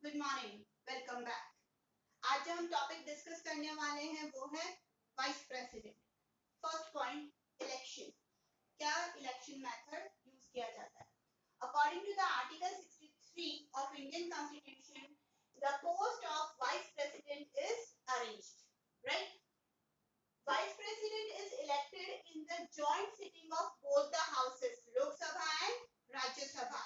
Good morning, welcome back. आज जो हम टॉपिक डिस्कस करने वाले हैं वो है vice president. First point, election. क्या इलेक्शन मेथड यूज किया जाता है? According to the article 63 of Indian constitution, the post of vice president is arranged, right? Vice president is elected in the joint sitting of both the houses, Lok Sabha and Rajya Sabha.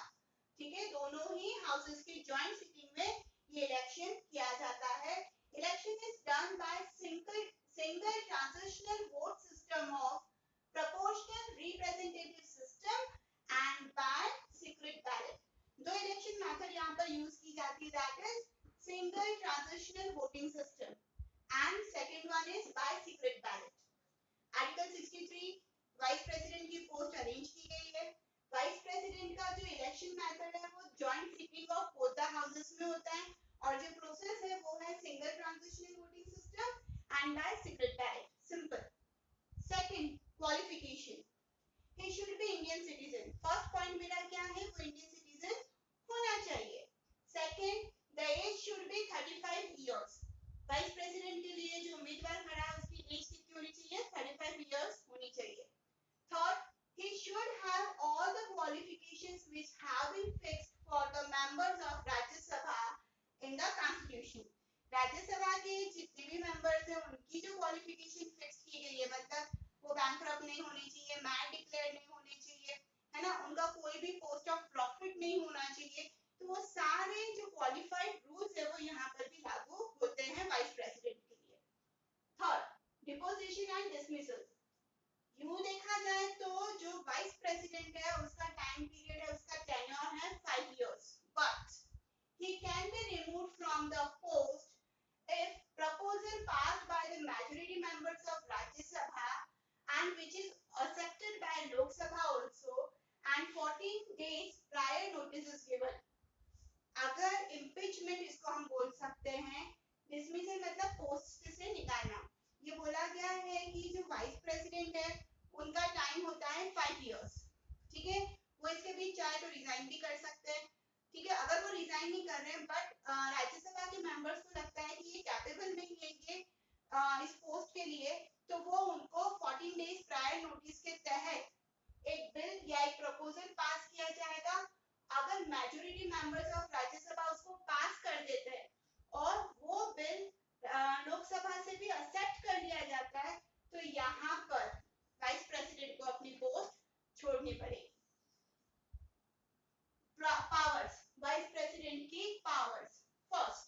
ठीक है, दोनों ही houses की joint sitting में ये election किया जाता है। Election is done by single transitional vote system of proportional representative system and by secret ballot. दो इलेक्शन मेथड यहाँ पर यूज की जाती है, that is single transitional voting system and second one is by secret ballot. Article 63 vice president की post arrange की गई है। वाइस प्रेसिडेंट का जो इलेक्शन मेथड है वो joint sitting of both the houses में होता है और जो प्रोसेस है वो है single transitional voting system and by secret ballot. Simple. Second, qualification, he should be Indian citizen. First point मेरा क्या है, वो इंडियन सिटीजन होना चाहिए। Second, the age should be 35 years. Vice president के लिए जो उम्मीदवार खड़ा है उसकी एज कितनी होनी चाहिए? 35 इयर्स होनी चाहिए। Third, he should have all the qualifications which have been fixed for the members of Rajya Sabha in the Constitution. राज्य सभा के जितने भी मेंबर्स हैं उनकी जो क्वालिफिकेशन फिक्स की गई है, मतलब वो बैंकरप्ट नहीं होने चाहिए, मैन डिक्लेयर नहीं होने चाहिए, है ना, उनका कोई भी पोस्ट ऑफ प्रॉफिट नहीं होना चाहिए, तो वो सारे जो क्वालिफाइड रूल्स है वो यहाँ पर भी लागू होते हैं वाइस प्रेसिडेंट के लिए। Third, deposition and dismissal. यूं देखा जाए तो जो वाइस प्रेसिडेंट है उसका टाइम पीरियड है, उसका टेन्योर है 5 years, but he can be removed from the post if proposal passed by the majority members of Rajya Sabha and which is accepted by Lok Sabha also and 14 days prior notice is given. अगर impeachment इसको हम बोल सकते हैं, dismissal मतलब post से निकालना। ये बोला गया है कि जो वाइस प्रेसिडेंट है उनका टाइम होता है 5 इयर्स, ठीक है, वो इसके बीच चाहे तो रिजाइन भी कर सकते हैं, ठीक है। अगर वो रिजाइन नहीं कर रहे हैं बट राज्यसभा के मेंबर्स को लगता है कि ये कैपेबल नहीं है ये इस पोस्ट के लिए, तो वो उनको 14 डेज प्रायर नोटिस के तहत एक बिल या एक प्रपोजल पास किया जाएगा। अगर मेजॉरिटी मेंबर्स ऑफ राज्यसभा उसको पास कर देते हैं और वो बिल लोकसभा से भी एक्सेप्ट कर लिया जाता है, तो यहाँ पर वाइस प्रेसिडेंट को अपनी पोस्ट छोड़नी पड़ेगी। पावर्स, वाइस प्रेसिडेंट की powers. First,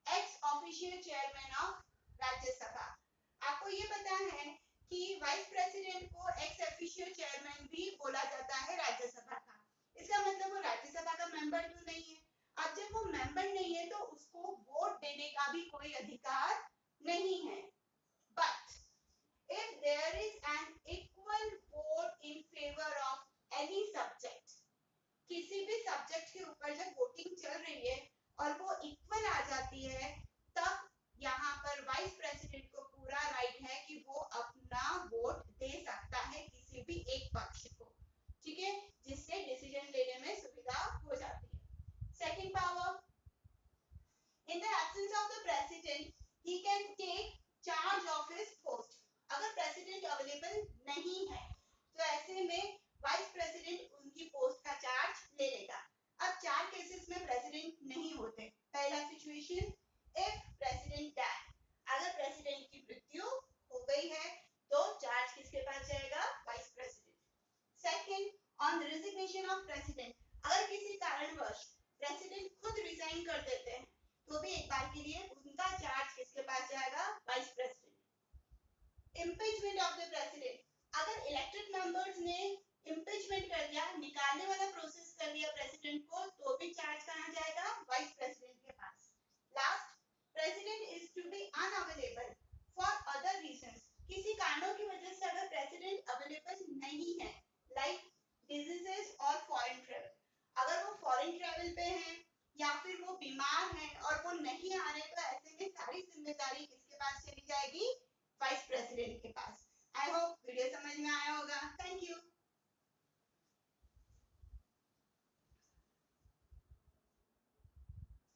x official chairman of Rajya Sabha. आपको ये पता है कि वाइस प्रेसिडेंट को एक्स ऑफिशियल चेयरमैन भी बोला जाता है राज्यसभा का। इसका मतलब वो राज्यसभा का मेंबर तो नहीं है। अब जब वो मेंबर नहीं है तो उसको वोट देने का भी कोई अधिकार नहीं है। But if there is an equal vote in favor of any subject, किसी भी सब्जेक्ट के ऊपर जब वोटिंग चल रही है और वो इक्वल आ जाती है, तब यहाँ पर वाइस प्रेसिडेंट को पूरा राइट है कि वो अपना वोट दे सकता है किसी भी एक पक्ष को, ठीक है, जिससे डिसीजन लेने में सुविधा हो जाती है। Second power, in the absence of the president he can take charge of his post. अगर प्रेसिडेंट अवेलेबल नहीं है तो ऐसे में वाइस प्रेसिडेंट उनकी पोस्ट का चार्ज ले लेगा। अब 4 केसेस में प्रेसिडेंट नहीं होते। पहला सिचुएशन, इफ प्रेसिडेंट डाई, अगर प्रेसिडेंट की मृत्यु हो गई है तो चार्ज किसके पास जाएगा? Vice president. Second, on the resignation of president, अगर किसी कारणवश प्रेसिडेंट खुद रिजाइन कर देते हैं तो भी एक बार के लिए उनका चार्ज किसके पास जाएगा? Vice president. Impeachment of the president, अगर इलेक्टेड मेंबर्स ने इम्पीचमेंट कर दिया, निकालने वाला प्रोसेस कर दिया प्रेसिडेंट को, तो भी चार्ज कहां जाएगा? वाइस प्रेसिडेंट के पास। Last, president is to be unavailable for other reasons, किसी कारणों की वजह से अगर प्रेसिडेंट अवेलेबल नहीं है, लाइक डिजीजेस और फॉरेन ट्रैवल, अगर वो फॉरेन ट्रैवल पे हैं या फिर वो बीमार हैं